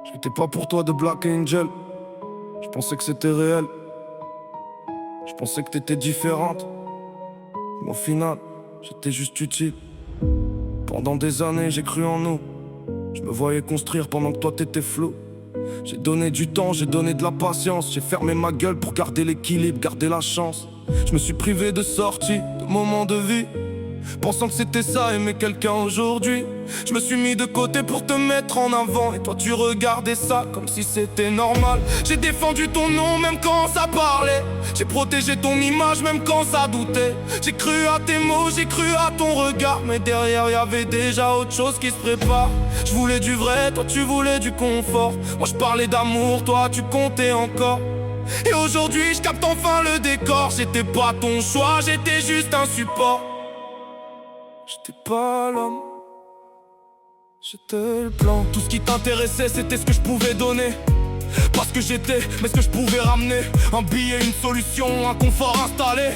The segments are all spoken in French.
J'étais pas pour toi de Black Angel. Je pensais que c'était réel. Je pensais que t'étais différente. Mais au final, j'étais juste utile. Pendant des années, j'ai cru en nous. Je me voyais construire pendant que toi t'étais flou. J'ai donné du temps, j'ai donné de la patience. J'ai fermé ma gueule pour garder l'équilibre, garder la chance. Je me suis privé de sorties, de moments de vie, pensant que c'était ça, aimer quelqu'un aujourd'hui. Je me suis mis de côté pour te mettre en avant. Et toi tu regardais ça comme si c'était normal. J'ai défendu ton nom même quand ça parlait. J'ai protégé ton image même quand ça doutait. J'ai cru à tes mots, j'ai cru à ton regard. Mais derrière y avait déjà autre chose qui se prépare. Je voulais du vrai, toi tu voulais du confort. Moi je parlais d'amour, toi tu comptais encore. Et aujourd'hui je capte enfin le décor. J'étais pas ton choix, j'étais juste un support. J'étais pas l'homme, j'étais le plan. Tout ce qui t'intéressait c'était ce que je pouvais donner. Pas ce que j'étais, mais ce que je pouvais ramener. Un billet, une solution, un confort installé.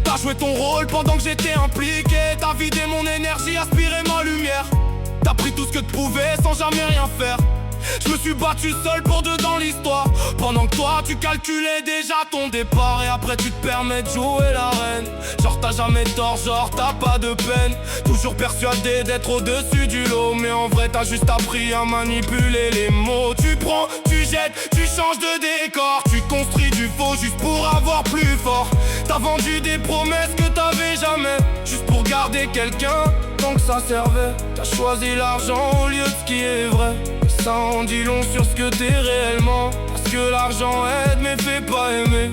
T'as joué ton rôle pendant que j'étais impliqué. T'as vidé mon énergie, aspiré ma lumière. T'as pris tout ce que tu pouvais sans jamais rien faire. Je me suis battu seul pour deux dans l'histoire. Pendant que toi tu calculais déjà ton départ. Et après tu te permets de jouer la reine. Genre t'as jamais tort, genre t'as pas de peine. Toujours persuadé d'être au-dessus du lot. Mais en vrai t'as juste appris à manipuler les mots. Tu prends, tu jettes, tu changes de décor. Tu construis du faux juste pour avoir plus fort. T'as vendu des promesses que t'avais jamais, juste pour garder quelqu'un tant que ça servait. T'as choisi l'argent au lieu de ce qui est vrai. Ça en dit long sur ce que t'es réellement. Parce que l'argent aide mais fait pas aimer.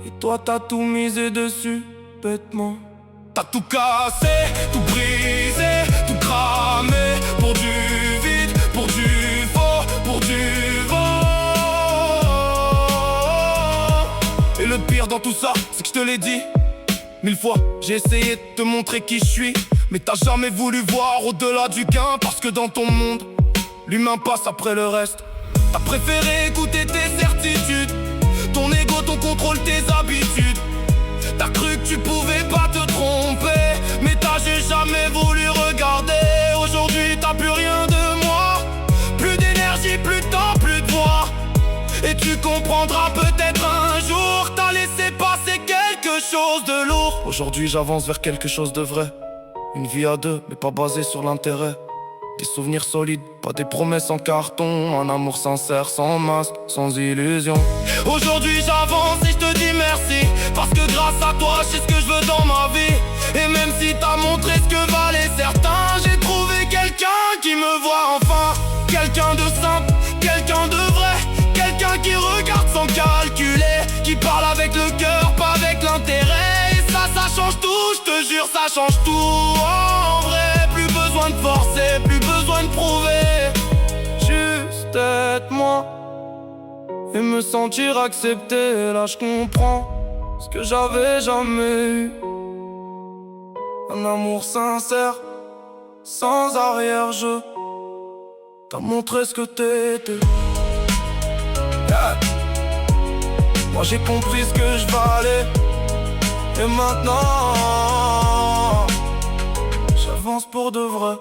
Et toi t'as tout misé dessus, bêtement. T'as tout cassé, tout brisé, tout cramé. Pour du vide, pour du faux, pour du vent. Et le pire dans tout ça, c'est que je te l'ai dit 1000 fois, j'ai essayé de te montrer qui je suis. Mais t'as jamais voulu voir au-delà du gain. Parce que dans ton monde, l'humain passe après le reste. T'as préféré écouter tes certitudes, ton ego, ton contrôle, tes habitudes. T'as cru que tu pouvais pas te tromper, mais t'as juste jamais voulu regarder. Aujourd'hui t'as plus rien de moi, plus d'énergie, plus de temps, plus de voix. Et tu comprendras peut-être un jour, t'as laissé passer quelque chose de lourd. Aujourd'hui j'avance vers quelque chose de vrai. Une vie à deux, mais pas basée sur l'intérêt. Des souvenirs solides, pas des promesses en carton. Un amour sincère, sans masque, sans illusion. Aujourd'hui j'avance et je te dis merci. Parce que grâce à toi, je sais ce que je veux dans ma vie. Et même si t'as montré ce que valaient certains, j'ai trouvé quelqu'un qui me voit enfin. Quelqu'un de simple, quelqu'un de vrai. Quelqu'un qui regarde sans calculer, qui parle avec le cœur, pas avec l'intérêt. Et ça change tout, je te jure, ça change tout. En vrai, plus besoin de forcer, plus besoin de prouver. Juste être moi et me sentir accepté. Là je comprends ce que j'avais jamais eu. Un amour sincère, sans arrière-jeu. T'as montré ce que t'étais. Yeah. Moi j'ai compris ce que je valais. Et maintenant j'avance pour de vrai.